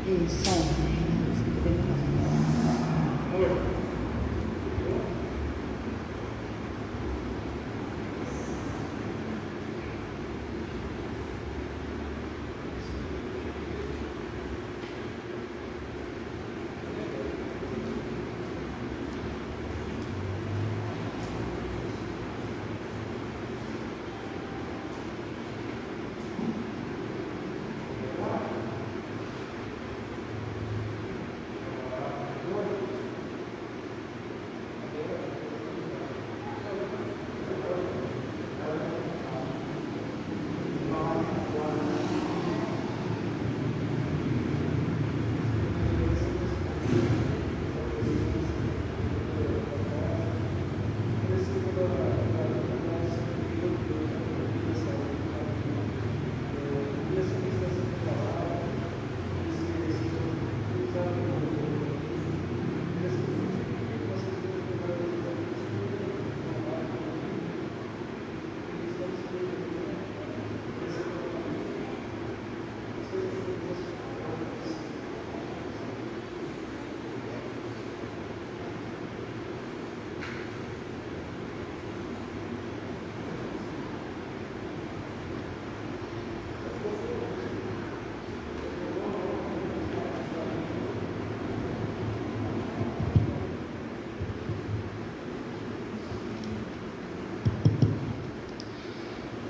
Isso.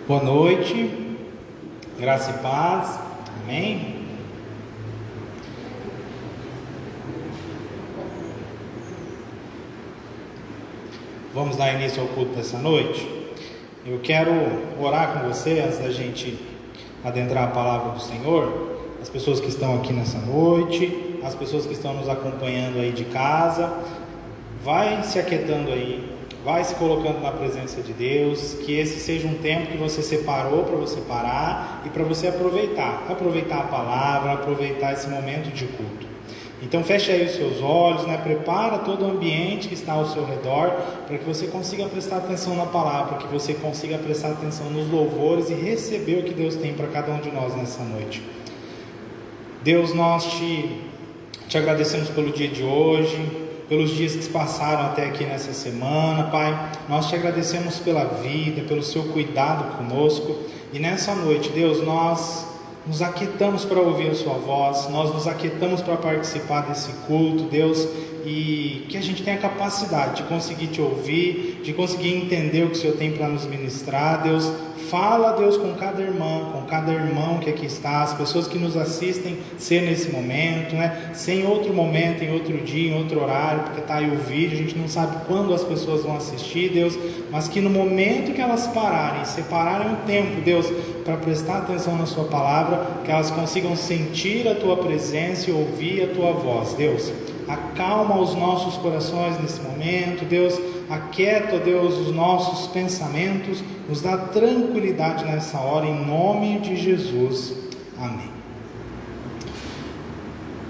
Boa noite, graça e paz, amém? Vamos dar início ao culto dessa noite? Eu quero orar com você antes da gente adentrar a palavra do Senhor. As pessoas que estão aqui nessa noite, as pessoas que estão nos acompanhando aí de casa, vai se aquietando aí, vai se colocando na presença de Deus, que esse seja um tempo que você separou para você parar e para você aproveitar a palavra, aproveitar esse momento de culto. Então feche aí os seus olhos, prepara todo o ambiente que está ao seu redor, para que você consiga prestar atenção na palavra, para que você consiga prestar atenção nos louvores e receber o que Deus tem para cada um de nós nessa noite. Deus, nós te agradecemos pelo dia de hoje, pelos dias que se passaram até aqui nessa semana, Pai. Nós te agradecemos pela vida, pelo seu cuidado conosco, e nessa noite, Deus, nós nos aquietamos para ouvir a sua voz, nós nos aquietamos para participar desse culto, Deus, e que a gente tenha capacidade de conseguir te ouvir, de conseguir entender o que o Senhor tem para nos ministrar. Deus, fala, Deus, com cada irmã, com cada irmão que aqui está, as pessoas que nos assistem, ser nesse momento, ser em outro momento, em outro dia, em outro horário, porque está aí o vídeo, a gente não sabe quando as pessoas vão assistir, Deus, mas que no momento que elas separarem um tempo, Deus, para prestar atenção na sua palavra, que elas consigam sentir a tua presença e ouvir a tua voz. Deus, acalma os nossos corações nesse momento, Deus, aquieta, Deus, os nossos pensamentos, nos dá tranquilidade nessa hora, em nome de Jesus, amém.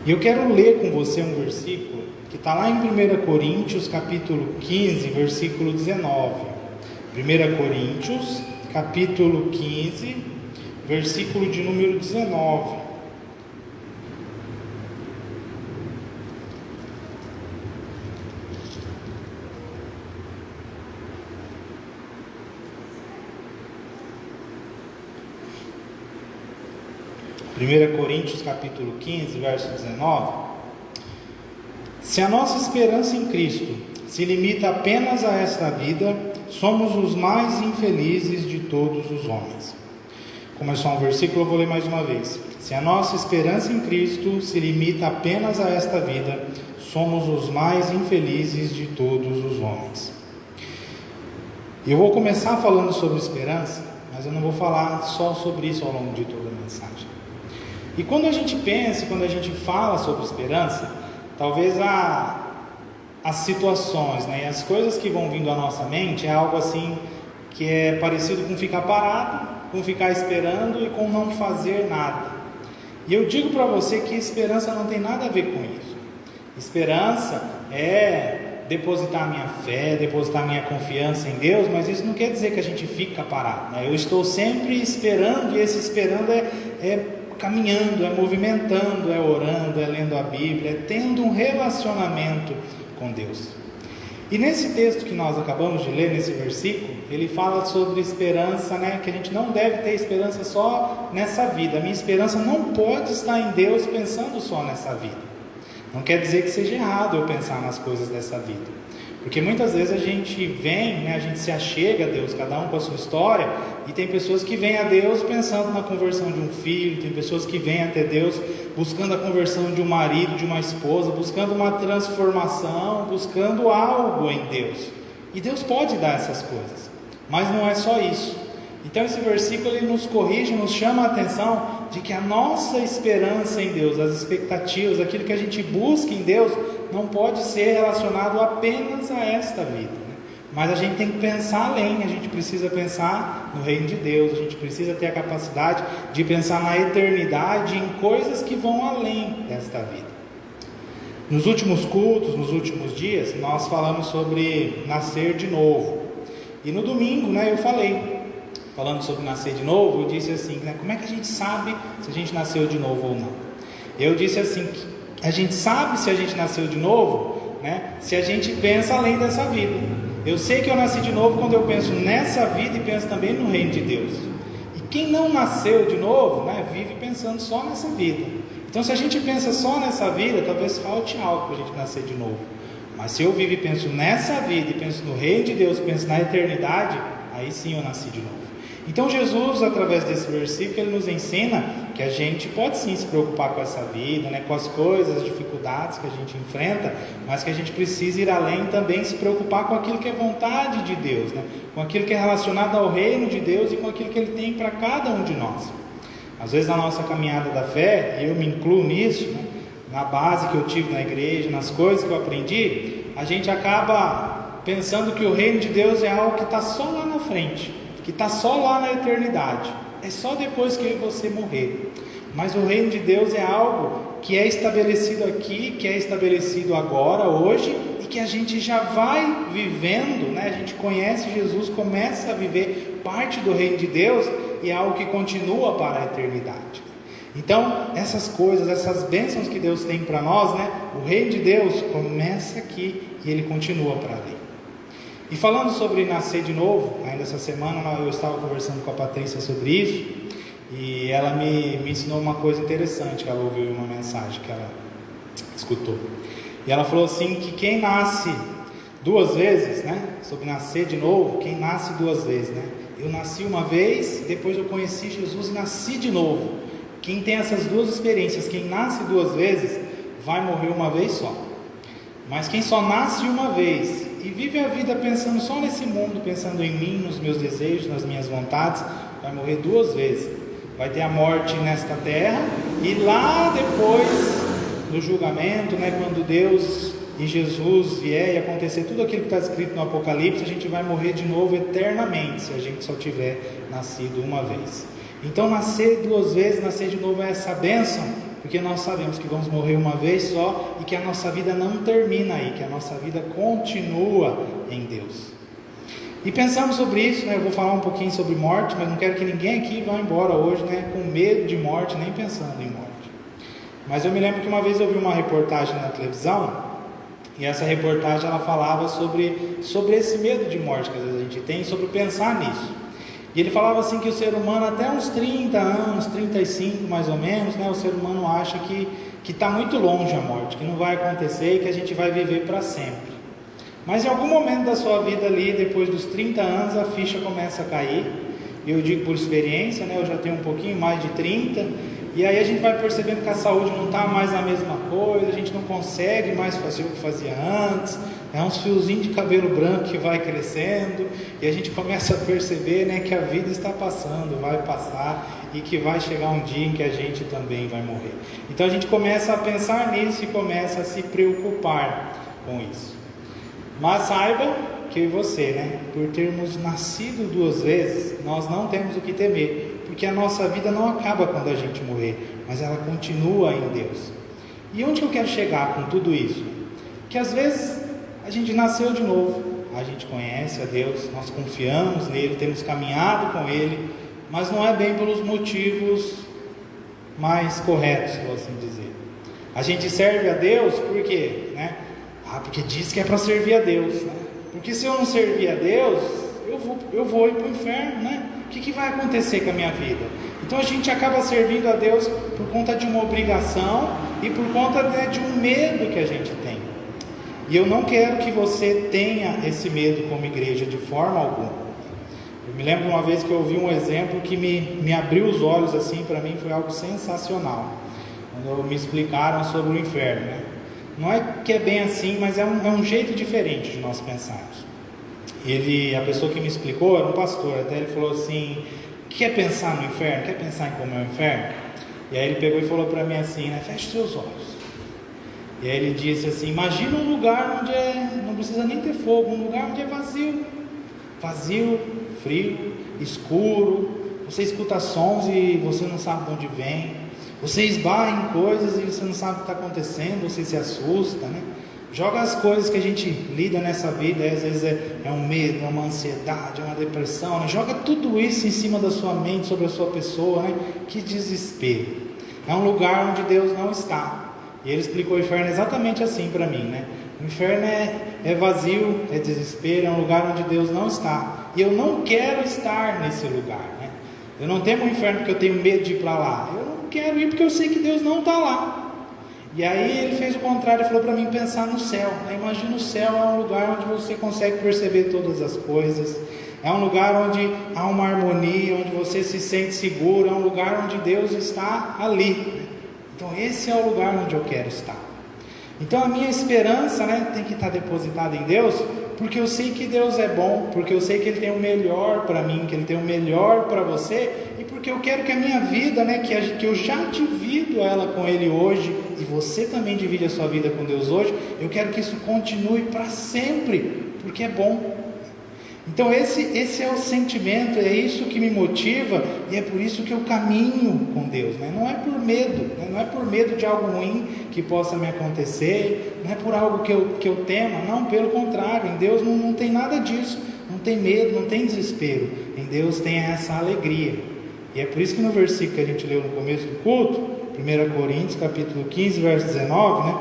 E eu quero ler com você um versículo que está lá em 1 Coríntios, capítulo 15, versículo 19. 1 Coríntios, capítulo 15, versículo de número 19. Coríntios capítulo 15, verso 19. Se a nossa esperança em Cristo se limita apenas a esta vida, somos os mais infelizes de todos os homens. Como é só um versículo, eu vou ler mais uma vez. Se a nossa esperança em Cristo se limita apenas a esta vida, somos os mais infelizes de todos os homens. Eu vou começar falando sobre esperança, mas eu não vou falar só sobre isso ao longo de toda a mensagem. E quando a gente pensa, quando a gente fala sobre esperança, talvez as situações, e as coisas que vão vindo à nossa mente é algo assim que é parecido com ficar parado, com ficar esperando e com não fazer nada. E eu digo para você que esperança não tem nada a ver com isso. Esperança é depositar minha fé, depositar minha confiança em Deus, mas isso não quer dizer que a gente fica parado, Eu estou sempre esperando, e esse esperando é caminhando, é movimentando, é orando, é lendo a Bíblia, é tendo um relacionamento com Deus. E nesse texto que nós acabamos de ler, nesse versículo, ele fala sobre esperança, né? Que a gente não deve ter esperança só nessa vida. A minha esperança não pode estar em Deus pensando só nessa vida. Não quer dizer que seja errado eu pensar nas coisas dessa vida, porque muitas vezes a gente vem, né, a gente se achega a Deus, cada um com a sua história, e tem pessoas que vêm a Deus pensando na conversão de um filho, tem pessoas que vêm até Deus buscando a conversão de um marido, de uma esposa, buscando uma transformação, buscando algo em Deus. E Deus pode dar essas coisas, mas não é só isso. Então esse versículo ele nos corrige, nos chama a atenção de que a nossa esperança em Deus, as expectativas, aquilo que a gente busca em Deus, não pode ser relacionado apenas a esta vida, né? Mas a gente tem que pensar além, a gente precisa pensar no reino de Deus, a gente precisa ter a capacidade de pensar na eternidade, em coisas que vão além desta vida. Nos últimos cultos, nos últimos dias, nós falamos sobre nascer de novo. E no domingo, né, eu falando sobre nascer de novo, eu disse assim, né, como é que a gente sabe se a gente nasceu de novo ou não? Eu disse assim, que a gente sabe se a gente nasceu de novo, né, se a gente pensa além dessa vida. Eu sei que eu nasci de novo quando eu penso nessa vida e penso também no reino de Deus. E quem não nasceu de novo, né, vive pensando só nessa vida. Então se a gente pensa só nessa vida, talvez falte algo para a gente nascer de novo. Mas se eu vivo e penso nessa vida e penso no reino de Deus, penso na eternidade, aí sim eu nasci de novo. Então Jesus, através desse versículo, ele nos ensina que a gente pode sim se preocupar com essa vida, né, com as coisas, as dificuldades que a gente enfrenta, mas que a gente precisa ir além também, se preocupar com aquilo que é vontade de Deus, né, com aquilo que é relacionado ao reino de Deus e com aquilo que Ele tem para cada um de nós. Às vezes na nossa caminhada da fé, e eu me incluo nisso, né, na base que eu tive na igreja, nas coisas que eu aprendi, a gente acaba pensando que o reino de Deus é algo que está só lá na frente, que está só lá na eternidade, é só depois que você morrer. Mas o reino de Deus é algo que é estabelecido aqui, que é estabelecido agora, hoje, e que a gente já vai vivendo, né? A gente conhece Jesus, começa a viver parte do reino de Deus, e é algo que continua para a eternidade. Então, essas coisas, essas bênçãos que Deus tem para nós, né? O reino de Deus começa aqui e ele continua para ali. E falando sobre nascer de novo, ainda essa semana eu estava conversando com a Patrícia sobre isso, e ela me ensinou uma coisa interessante, que ela ouviu uma mensagem que ela escutou. E ela falou assim, que quem nasce duas vezes, né, sobre nascer de novo, quem nasce duas vezes, né, eu nasci uma vez, depois eu conheci Jesus e nasci de novo. Quem tem essas duas experiências, quem nasce duas vezes, vai morrer uma vez só. Mas quem só nasce uma vez e vive a vida pensando só nesse mundo, pensando em mim, nos meus desejos, nas minhas vontades, vai morrer duas vezes. Vai ter a morte nesta terra e lá depois, no julgamento, né, quando Deus e Jesus vier e acontecer tudo aquilo que está escrito no Apocalipse, a gente vai morrer de novo eternamente, se a gente só tiver nascido uma vez. Então nascer duas vezes, nascer de novo é essa bênção, porque nós sabemos que vamos morrer uma vez só e que a nossa vida não termina aí, que a nossa vida continua em Deus. E pensamos sobre isso, né? Eu vou falar um pouquinho sobre morte, mas não quero que ninguém aqui vá embora hoje, né, com medo de morte, nem pensando em morte. Mas eu me lembro que uma vez eu vi uma reportagem na televisão, e essa reportagem ela falava sobre esse medo de morte que às vezes a gente tem, sobre pensar nisso. E ele falava assim que o ser humano até uns 30 anos, 35 mais ou menos, né, o ser humano acha que está muito longe a morte, que não vai acontecer e que a gente vai viver para sempre. Mas em algum momento da sua vida ali, depois dos 30 anos, a ficha começa a cair. E eu digo por experiência, né, eu já tenho um pouquinho mais de 30, e aí a gente vai percebendo que a saúde não está mais a mesma coisa, a gente não consegue mais fazer o que fazia antes, é uns fiozinhos de cabelo branco que vai crescendo, e a gente começa a perceber, né, que a vida está passando, vai passar, e que vai chegar um dia em que a gente também vai morrer. Então a gente começa a pensar nisso e começa a se preocupar com isso. Mas saiba que você, né, por termos nascido duas vezes, nós não temos o que temer, porque a nossa vida não acaba quando a gente morrer, mas ela continua em Deus. E onde eu quero chegar com tudo isso? Que às vezes a gente nasceu de novo, a gente conhece a Deus, nós confiamos nele, temos caminhado com ele, mas não é bem pelos motivos mais corretos, vou assim dizer. A gente serve a Deus por quê? Né? Porque diz que é para servir a Deus, né? Porque se eu não servir a Deus, eu vou ir para o inferno, né? O que vai acontecer com a minha vida? Então a gente acaba servindo a Deus por conta de uma obrigação e por conta, né, de um medo que a gente tem. E eu não quero que você tenha esse medo como igreja de forma alguma. Eu me lembro de uma vez que eu ouvi um exemplo que me abriu os olhos assim, para mim foi algo sensacional. Quando me explicaram sobre o inferno, né? Não é que é bem assim, mas é um jeito diferente de nós pensarmos. A pessoa que me explicou era um pastor, até ele falou assim: quer pensar no inferno? Quer pensar em como é o inferno? E aí ele pegou e falou para mim assim, né? Feche seus olhos. E aí ele disse assim: imagina um lugar onde não precisa nem ter fogo, um lugar onde é vazio, frio, escuro, você escuta sons e você não sabe de onde vem, você esbarra em coisas e você não sabe o que está acontecendo, você se assusta, né? Joga as coisas que a gente lida nessa vida, às vezes é um medo, é uma ansiedade, é uma depressão, né? Joga tudo isso em cima da sua mente, sobre a sua pessoa, né? Que desespero. É um lugar onde Deus não está. E ele explicou o inferno exatamente assim para mim, né? O inferno é vazio, é desespero, é um lugar onde Deus não está. E eu não quero estar nesse lugar, né? Eu não temo o inferno porque eu tenho medo de ir para lá. Eu não quero ir porque eu sei que Deus não está lá. E aí ele fez o contrário, falou para mim pensar no céu, né? Imagina o céu, é um lugar onde você consegue perceber todas as coisas, é um lugar onde há uma harmonia, onde você se sente seguro, é um lugar onde Deus está ali, né? Então esse é o lugar onde eu quero estar. Então a minha esperança, né, tem que estar depositada em Deus, porque eu sei que Deus é bom, porque eu sei que Ele tem o melhor para mim, que Ele tem o melhor para você, e porque eu quero que a minha vida, né, que eu já divido ela com Ele hoje, e você também divide a sua vida com Deus hoje, eu quero que isso continue para sempre, porque é bom. Então esse é o sentimento, é isso que me motiva, e é por isso que eu caminho com Deus, né? Não é por medo, né? Não é por medo de algo ruim que possa me acontecer, não é por algo que eu tema, não, pelo contrário, em Deus não tem nada disso, não tem medo, não tem desespero, em Deus tem essa alegria. E é por isso que no versículo que a gente leu no começo do culto, 1 Coríntios capítulo 15, verso 19, né?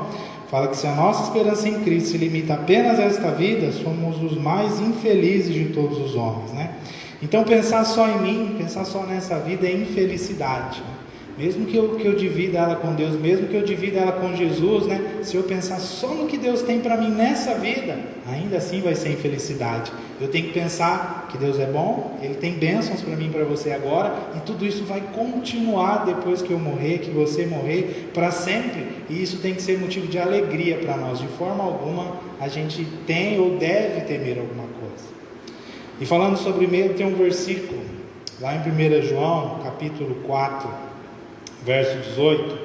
Fala que se a nossa esperança em Cristo se limita apenas a esta vida, somos os mais infelizes de todos os homens, né? Então pensar só em mim, pensar só nessa vida é infelicidade, né? Mesmo que eu divida ela com Deus, mesmo que eu divida ela com Jesus, né? Se eu pensar só no que Deus tem para mim nessa vida, ainda assim vai ser infelicidade. Eu tenho que pensar que Deus é bom, Ele tem bênçãos para mim e para você agora, e tudo isso vai continuar depois que eu morrer, que você morrer, para sempre. E isso tem que ser motivo de alegria para nós. De forma alguma a gente tem ou deve temer alguma coisa. E falando sobre medo, tem um versículo lá em 1 João capítulo 4, verso 18,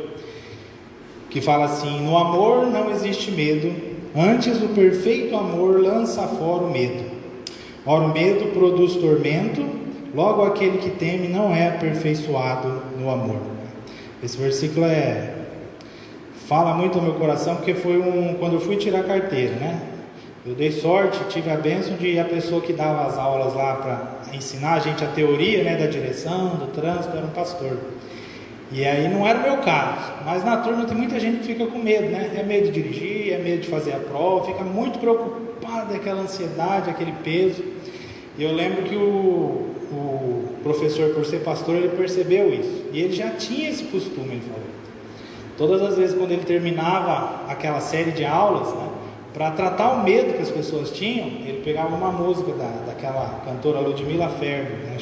que fala assim: no amor não existe medo, antes o perfeito amor lança fora o medo. Ora, o medo produz tormento, logo aquele que teme não é aperfeiçoado no amor. Esse versículo fala muito ao meu coração, porque foi quando eu fui tirar a carteira, né? Eu dei sorte, tive a bênção de a pessoa que dava as aulas lá para ensinar a gente a teoria, né, da direção, do trânsito, era um pastor. E aí não era o meu caso, mas na turma tem muita gente que fica com medo, né? É medo de dirigir, é medo de fazer a prova, fica muito preocupado, aquela ansiedade, aquele peso. E eu lembro que o professor, por ser pastor, ele percebeu isso, e ele já tinha esse costume, ele falou. Todas as vezes quando ele terminava aquela série de aulas, né, para tratar o medo que as pessoas tinham, ele pegava uma música daquela cantora Ludmilla Ferber, né,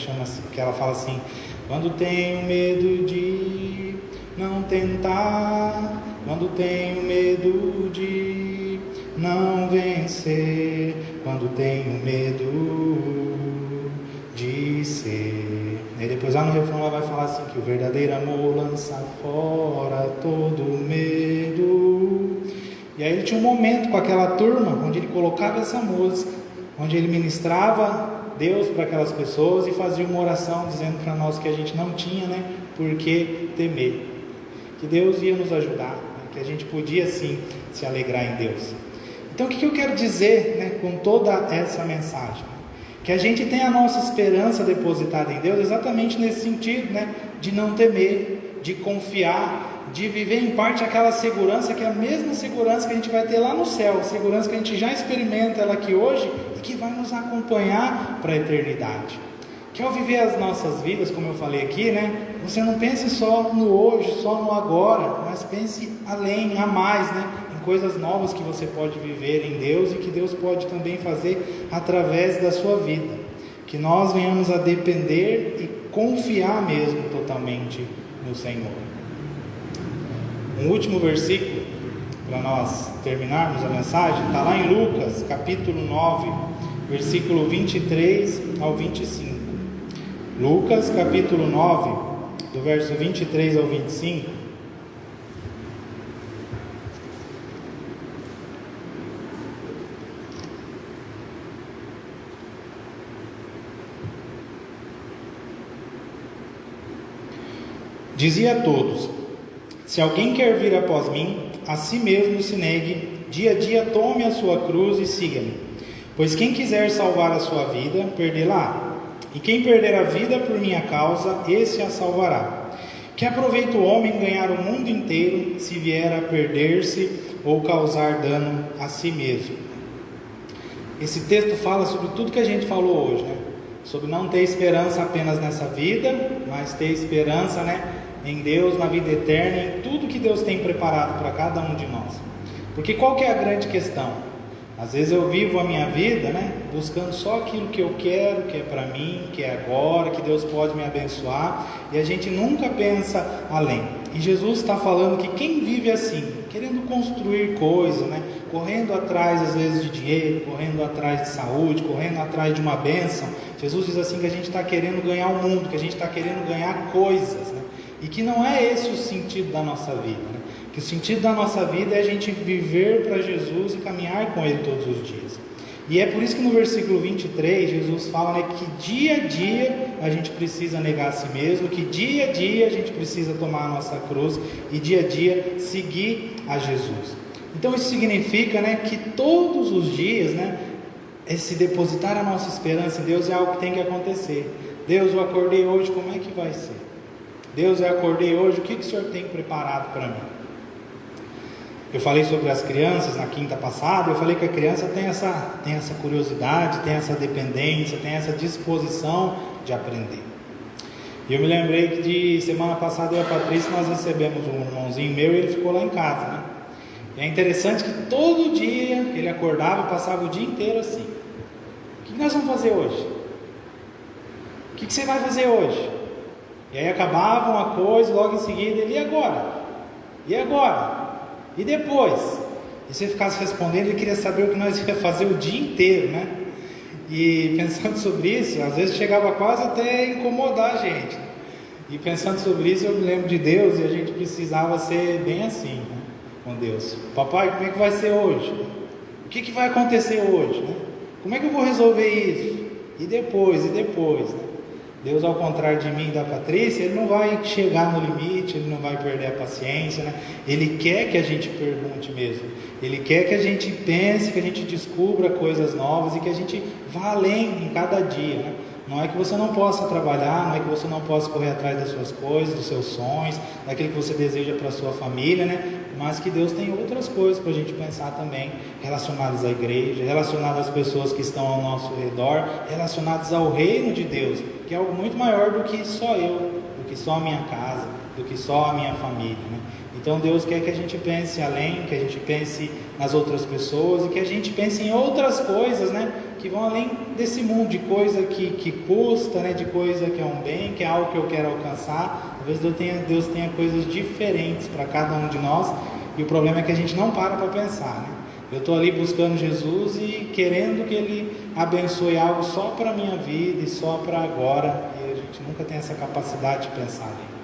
que ela fala assim: quando tenho medo de não tentar, quando tenho medo de não vencer, quando tenho medo de ser. E depois lá no refrão ela vai falar assim, que o verdadeiro amor lança fora todo medo. E aí ele tinha um momento com aquela turma, onde ele colocava essa música, onde ele ministrava Deus para aquelas pessoas e fazia uma oração dizendo para nós que a gente não tinha, né, por que temer, que Deus ia nos ajudar, né, que a gente podia sim se alegrar em Deus. Então o que eu quero dizer, né, com toda essa mensagem? Que a gente tem a nossa esperança depositada em Deus exatamente nesse sentido, né, de não temer, de confiar, de viver em parte aquela segurança que é a mesma segurança que a gente vai ter lá no céu, segurança que a gente já experimenta ela aqui hoje e que vai nos acompanhar para a eternidade. Que ao viver as nossas vidas, como eu falei aqui, né, você não pense só no hoje, só no agora, mas pense além, a mais, né, em coisas novas que você pode viver em Deus e que Deus pode também fazer através da sua vida. Que nós venhamos a depender e confiar mesmo totalmente no Senhor. Um último versículo para nós terminarmos a mensagem está lá em Lucas capítulo 9, versículo 23 ao 25. Lucas capítulo 9, do verso 23 ao 25. Dizia a todos: se alguém quer vir após mim, a si mesmo se negue, dia a dia tome a sua cruz e siga-me. Pois quem quiser salvar a sua vida, perdê-la. E quem perder a vida por minha causa, esse a salvará. Que aproveita o homem ganhar o mundo inteiro, se vier a perder-se ou causar dano a si mesmo. Esse texto fala sobre tudo que a gente falou hoje, né? Sobre não ter esperança apenas nessa vida, mas ter esperança, né, em Deus, na vida eterna, em tudo que Deus tem preparado para cada um de nós. Porque qual que é a grande questão? Às vezes eu vivo a minha vida, né, buscando só aquilo que eu quero, que é para mim, que é agora, que Deus pode me abençoar, e a gente nunca pensa além. E Jesus está falando que quem vive assim, querendo construir coisas, né, correndo atrás às vezes de dinheiro, correndo atrás de saúde, correndo atrás de uma bênção, Jesus diz assim que a gente está querendo ganhar o mundo, que a gente está querendo ganhar coisas, né, e que não é esse o sentido da nossa vida, né? Que o sentido da nossa vida é a gente viver para Jesus e caminhar com Ele todos os dias. E é por isso que no versículo 23, Jesus fala, né, que dia a dia a gente precisa negar a si mesmo, que dia a dia a gente precisa tomar a nossa cruz e dia a dia seguir a Jesus. Então isso significa, né, que todos os dias, né, esse depositar a nossa esperança em Deus é algo que tem que acontecer. Deus, eu acordei hoje, como é que vai ser? Deus, eu acordei hoje, o que o Senhor tem preparado para mim? Eu falei sobre as crianças na quinta passada, eu falei que a criança tem essa curiosidade, tem essa dependência, tem essa disposição de aprender. E eu me lembrei que de semana passada eu e a Patrícia, nós recebemos um irmãozinho meu e ele ficou lá em casa, né? E é interessante que todo dia ele acordava e passava o dia inteiro assim. O que nós vamos fazer hoje? O que você vai fazer hoje? E aí acabava uma coisa, logo em seguida ele, e agora? E agora? E depois? E se ele ficasse respondendo, ele queria saber o que nós ia fazer o dia inteiro, né? E pensando sobre isso, às vezes chegava quase até a incomodar a gente. E pensando sobre isso, eu me lembro de Deus, e a gente precisava ser bem assim, né, com Deus. Papai, como é que vai ser hoje? O que vai acontecer hoje, né? Como é que eu vou resolver isso? E depois, né? Deus, ao contrário de mim e da Patrícia, Ele não vai chegar no limite, Ele não vai perder a paciência, né? Ele quer que a gente pergunte mesmo, Ele quer que a gente pense, que a gente descubra coisas novas e que a gente vá além em cada dia, né? Não é que você não possa trabalhar, não é que você não possa correr atrás das suas coisas, dos seus sonhos, daquilo que você deseja para a sua família, né? Mas que Deus tem outras coisas para a gente pensar também, relacionadas à igreja, relacionadas às pessoas que estão ao nosso redor, relacionadas ao reino de Deus, que é algo muito maior do que só eu, do que só a minha casa, do que só a minha família, né? Então Deus quer que a gente pense além, que a gente pense nas outras pessoas e que a gente pense em outras coisas, né, que vão além desse mundo, de coisa que custa, né, de coisa que é um bem, que é algo que eu quero alcançar. Às vezes Deus tenha coisas diferentes para cada um de nós, e o problema é que a gente não para pensar, né? Eu estou ali buscando Jesus e querendo que Ele abençoe algo só para a minha vida e só para agora, e a gente nunca tem essa capacidade de pensar ali.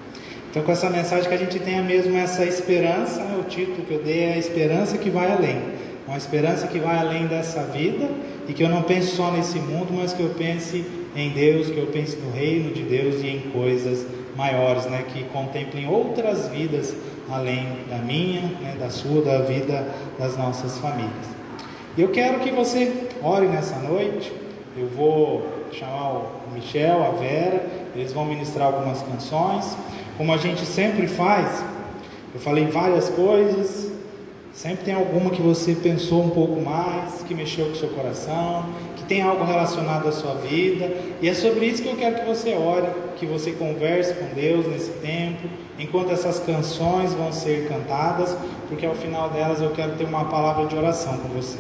Então, com essa mensagem, que a gente tenha mesmo essa esperança, né? O título que eu dei é a esperança que vai além. Uma esperança que vai além dessa vida, e que eu não pense só nesse mundo, mas que eu pense em Deus, que eu pense no reino de Deus e em coisas maiores, né? Que contemplem outras vidas além da minha, né? Da sua, da vida das nossas famílias. E eu quero que você ore nessa noite. Eu vou chamar o Michel, a Vera, eles vão ministrar algumas canções. como a gente sempre faz, eu falei várias coisas, sempre tem alguma que você pensou um pouco mais, que mexeu com o seu coração, que tem algo relacionado à sua vida, e é sobre isso que eu quero que você ore, que você converse com Deus nesse tempo, enquanto essas canções vão ser cantadas, porque ao final delas eu quero ter uma palavra de oração com você.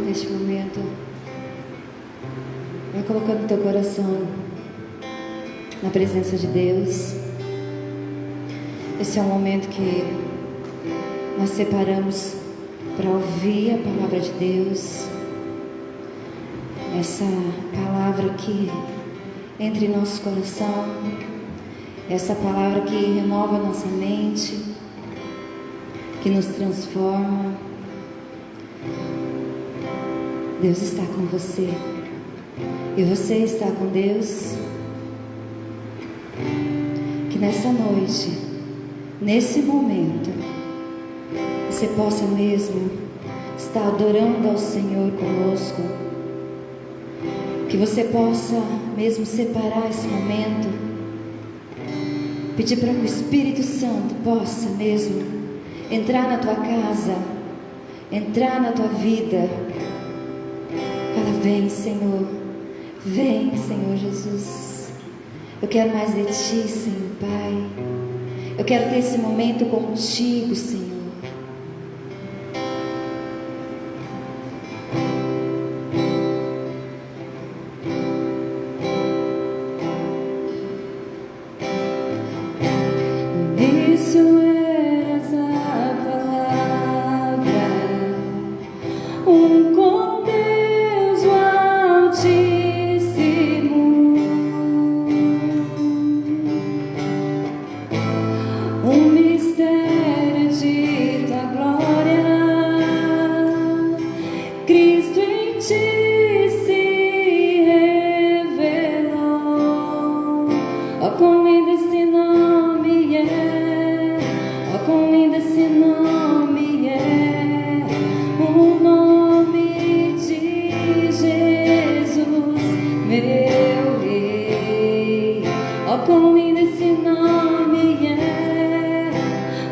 Neste momento, vai colocando teu coração na presença de Deus. Esse é um momento que nós separamos para ouvir a palavra de Deus. Essa palavra que entra em nosso coração, essa palavra que renova nossa mente, que nos transforma. Deus está com você e você está com Deus. Que nessa noite, nesse momento, você possa mesmo estar adorando ao Senhor conosco. Que você possa mesmo separar esse momento, pedir para que o Espírito Santo possa mesmo entrar na tua casa, entrar na tua vida. Fala, vem Senhor Jesus, eu quero mais de Ti, Senhor Pai, eu quero ter esse momento contigo, Senhor. Isso é essa palavra, com Deus o Altíssimo, mistério de tua glória. Cristo em ti se revelou. Oh, quão lindo esse nome é, oh, quão lindo esse nome é, o nome de Jesus, meu Rei. Oh, quão lindo esse nome é,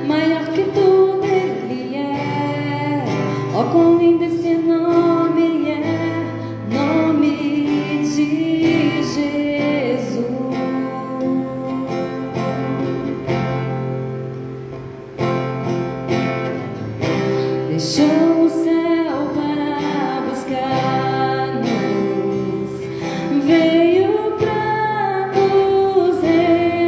maior que tudo Ele é. Oh, quão lindo esse nome é, nome de Jesus. Deixou o céu para buscar-nos, veio para nos resgatar.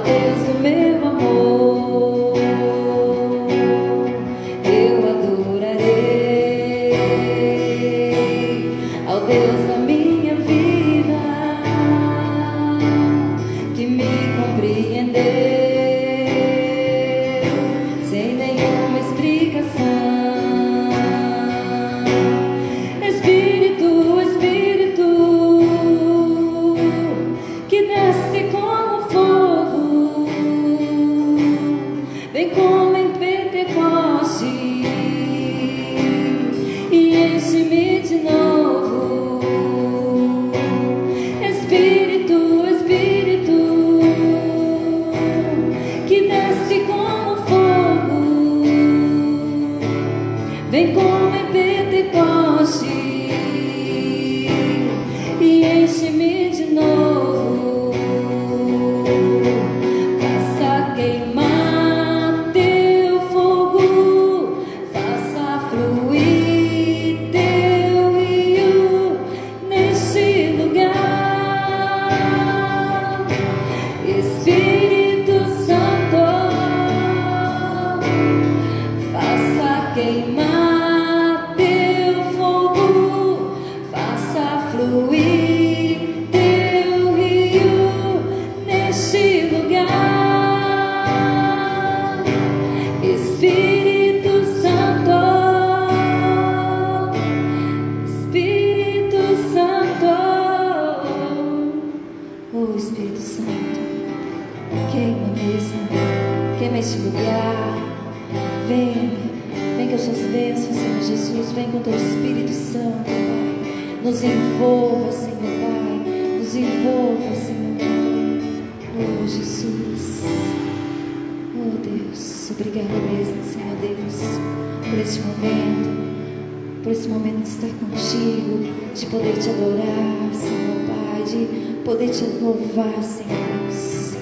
Deus do meu amor. vem como em Pentecoste e enche-me de novo. Faça queimar teu fogo, faça fluir teu rio neste lugar. Espírito Santo, faça queimar teu fogo, faça fluir teu rio neste lugar. Espírito Santo, Espírito Santo, oh Espírito Santo, queima mesmo, queima este lugar. Vem com as suas bênçãos, Senhor Jesus. Vem com teu Espírito Santo, Pai. Nos envolva, Senhor Pai. Nos envolva, Senhor Pai. Oh Jesus. Oh Deus. Obrigada mesmo, Senhor Deus, por esse momento de estar contigo, de poder te adorar, Senhor Pai, de poder te louvar, Senhor Deus.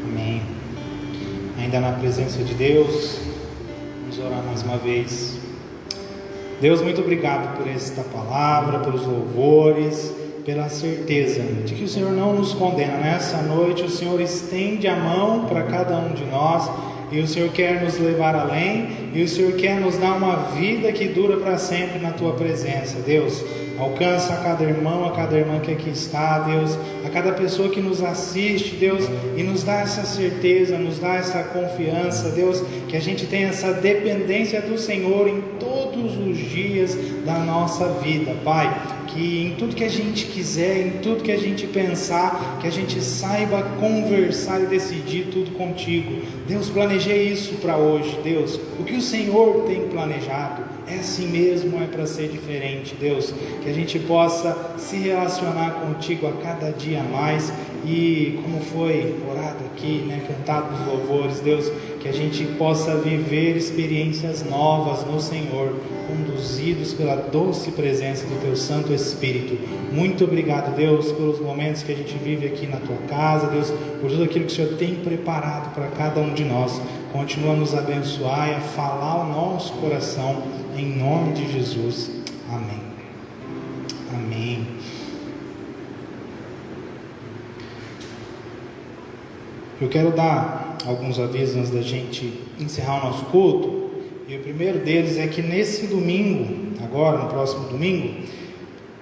Amém. Ainda na presença de Deus, vamos orar mais uma vez. Deus, muito obrigado por esta palavra, pelos louvores, pela certeza de que o Senhor não nos condena. Nessa noite o Senhor estende a mão para cada um de nós, e o Senhor quer nos levar além, e o Senhor quer nos dar uma vida que dura para sempre na Tua presença. Deus, alcança a cada irmão, a cada irmã que aqui está, Deus, a cada pessoa que nos assiste, Deus, e nos dá essa certeza, nos dá essa confiança, Deus, que a gente tenha essa dependência do Senhor em todos os dias da nossa vida, Pai. Que em tudo que a gente quiser, em tudo que a gente pensar, que a gente saiba conversar e decidir tudo contigo. Deus, planejei isso para hoje, Deus. O que o Senhor tem planejado é assim mesmo, é para ser diferente, Deus. Que a gente possa se relacionar contigo a cada dia mais. E como foi orado aqui, cantado nos louvores, Deus, que a gente possa viver experiências novas no Senhor, conduzidos pela doce presença do Teu Santo Espírito. Muito obrigado, Deus, pelos momentos que a gente vive aqui na Tua casa, Deus, por tudo aquilo que o Senhor tem preparado para cada um de nós. Continua a nos abençoar e a falar ao nosso coração, em nome de Jesus. Amém. Amém. Eu quero dar alguns avisos antes da gente encerrar o nosso culto. E o primeiro deles é que nesse domingo, agora no próximo domingo,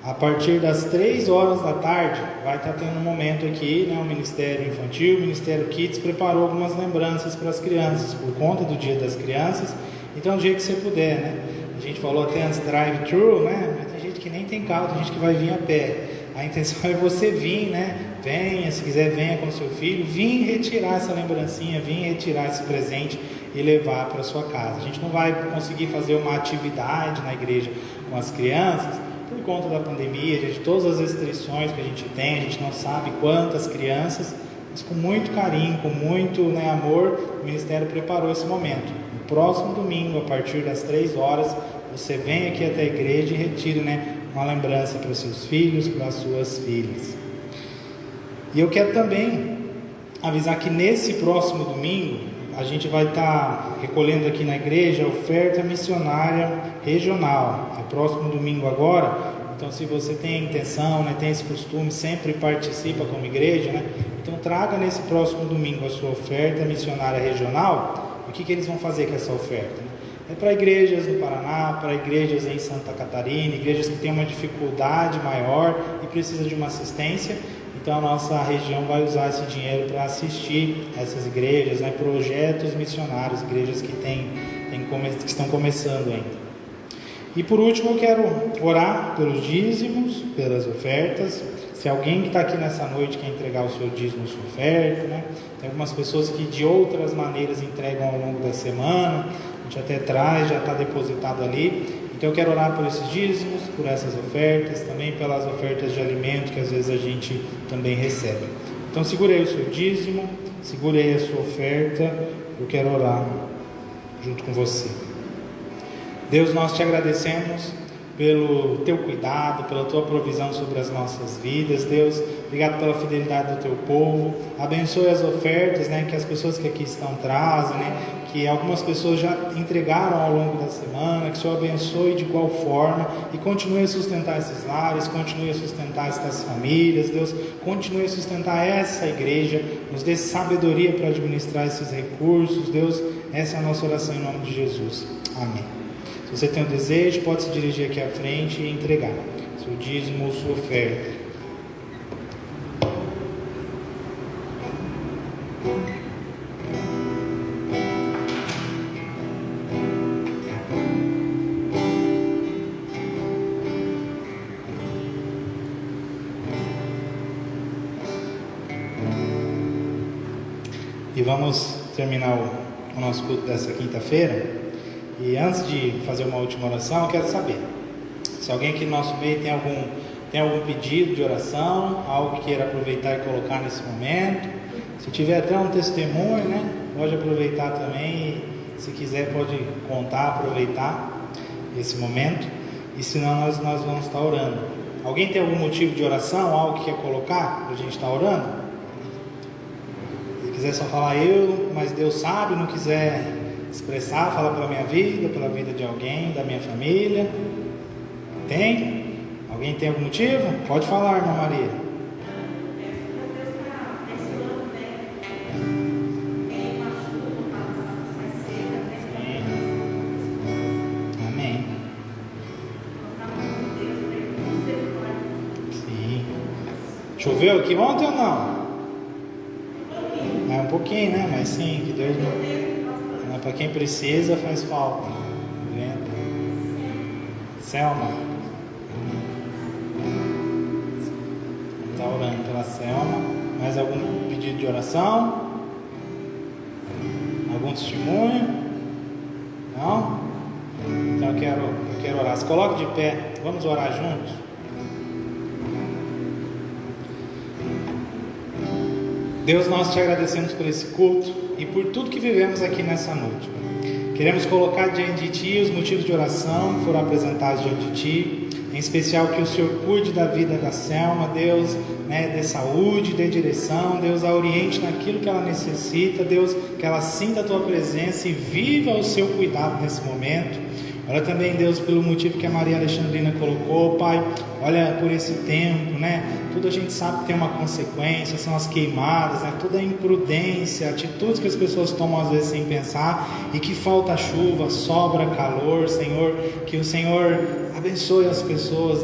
a partir das 3 horas da tarde, vai estar tendo um momento aqui, o Ministério Infantil, o Ministério Kids preparou algumas lembranças para as crianças, por conta do Dia das Crianças. Então, o dia que você puder, A gente falou até antes drive-thru, mas tem gente que nem tem carro, tem gente que vai vir a pé. A intenção é você vir, venha, se quiser venha com seu filho, vir retirar essa lembrancinha, vir retirar esse presente e levar para sua casa. A gente não vai conseguir fazer uma atividade na igreja com as crianças por conta da pandemia, de todas as restrições que a gente tem. A gente não sabe quantas crianças, mas com muito carinho, com muito amor, o Ministério preparou esse momento. No próximo domingo, a partir das 3 horas, você vem aqui até a igreja e retire uma lembrança para os seus filhos, para as suas filhas. E eu quero também avisar que nesse próximo domingo a gente vai estar recolhendo aqui na igreja a oferta missionária regional. É próximo domingo agora. Então, se você tem a intenção, tem esse costume, sempre participa como igreja, então traga nesse próximo domingo a sua oferta missionária regional. O que eles vão fazer com essa oferta? É para igrejas do Paraná, para igrejas em Santa Catarina, igrejas que têm uma dificuldade maior e precisam de uma assistência. Então a nossa região vai usar esse dinheiro para assistir essas igrejas, projetos missionários, igrejas que que estão começando ainda. E por último eu quero orar pelos dízimos, pelas ofertas. Se alguém que está aqui nessa noite quer entregar o seu dízimo, sua oferta, tem algumas pessoas que de outras maneiras entregam ao longo da semana, a gente até traz, já está depositado ali. Então eu quero orar por esses dízimos, por essas ofertas, também pelas ofertas de alimento que às vezes a gente também recebe. Então segure aí o seu dízimo, segure aí a sua oferta, eu quero orar junto com você. Deus, nós te agradecemos pelo teu cuidado, pela tua provisão sobre as nossas vidas. Deus, obrigado pela fidelidade do teu povo. Abençoe as ofertas, que as pessoas que aqui estão trazem, que algumas pessoas já entregaram ao longo da semana. Que o Senhor abençoe de igual forma e continue a sustentar esses lares, continue a sustentar estas famílias. Deus, continue a sustentar essa igreja, nos dê sabedoria para administrar esses recursos. Deus, essa é a nossa oração em nome de Jesus. Amém. Se você tem um desejo, pode se dirigir aqui à frente e entregar seu dízimo ou sua oferta. E vamos terminar o nosso culto dessa quinta-feira. E antes de fazer uma última oração, eu quero saber se alguém aqui no nosso meio tem algum pedido de oração, algo que queira aproveitar e colocar nesse momento. Se tiver até um testemunho, pode aproveitar também. E, se quiser, pode contar, aproveitar esse momento. E senão nós vamos estar orando. Alguém tem algum motivo de oração, algo que quer colocar para a gente estar orando? Se quiser só falar eu, mas Deus sabe, não quiser expressar, falar pela minha vida, pela vida de alguém, da minha família. Tem? Alguém tem algum motivo? Pode falar, irmã Maria. Sim. Amém. Sim. Choveu aqui ontem ou não? É um pouquinho, mas sim, que Deus não... Para quem precisa, faz falta. Tá vendo? Selma. Está orando pela Selma. Mais algum pedido de oração? Algum testemunho? Não? Então eu quero orar. Se coloque de pé. Vamos orar juntos? Deus, nós te agradecemos por esse culto e por tudo que vivemos aqui nessa noite. Queremos colocar diante de Ti os motivos de oração que foram apresentados diante de Ti, em especial que o Senhor cuide da vida da Selma, Deus, dê saúde, dê direção, Deus, a oriente naquilo que ela necessita, Deus, que ela sinta a Tua presença e viva o Seu cuidado nesse momento. Olha também, Deus, pelo motivo que a Maria Alexandrina colocou, Pai, olha por esse tempo, tudo a gente sabe que tem uma consequência, são as queimadas, toda a imprudência, atitudes que as pessoas tomam às vezes sem pensar, e que falta chuva, sobra calor, Senhor, que o Senhor abençoe as pessoas,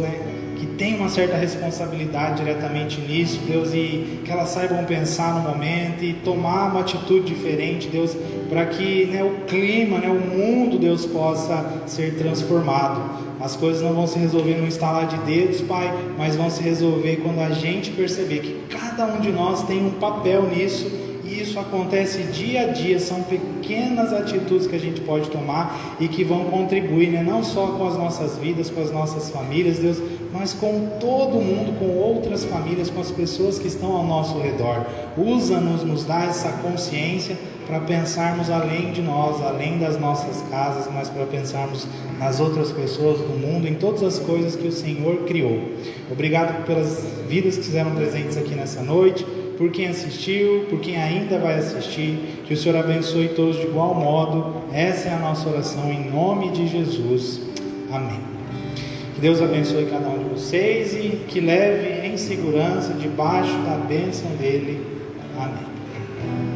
que tem uma certa responsabilidade diretamente nisso, Deus, e que elas saibam pensar no momento e tomar uma atitude diferente, Deus, para que o clima, o mundo, Deus, possa ser transformado. As coisas não vão se resolver num estalar de dedos, Pai, mas vão se resolver quando a gente perceber que cada um de nós tem um papel nisso, e isso acontece dia a dia. São pequenas atitudes que a gente pode tomar e que vão contribuir, não só com as nossas vidas, com as nossas famílias, Deus, mas com todo mundo, com outras famílias, com as pessoas que estão ao nosso redor. Usa-nos, nos dá essa consciência para pensarmos além de nós, além das nossas casas, mas para pensarmos nas outras pessoas do mundo, em todas as coisas que o Senhor criou. Obrigado pelas vidas que fizeram presentes aqui nessa noite, por quem assistiu, por quem ainda vai assistir. Que o Senhor abençoe todos de igual modo. Essa é a nossa oração em nome de Jesus. Amém. Que Deus abençoe cada um de vocês e que leve em segurança debaixo da bênção dele. Amém.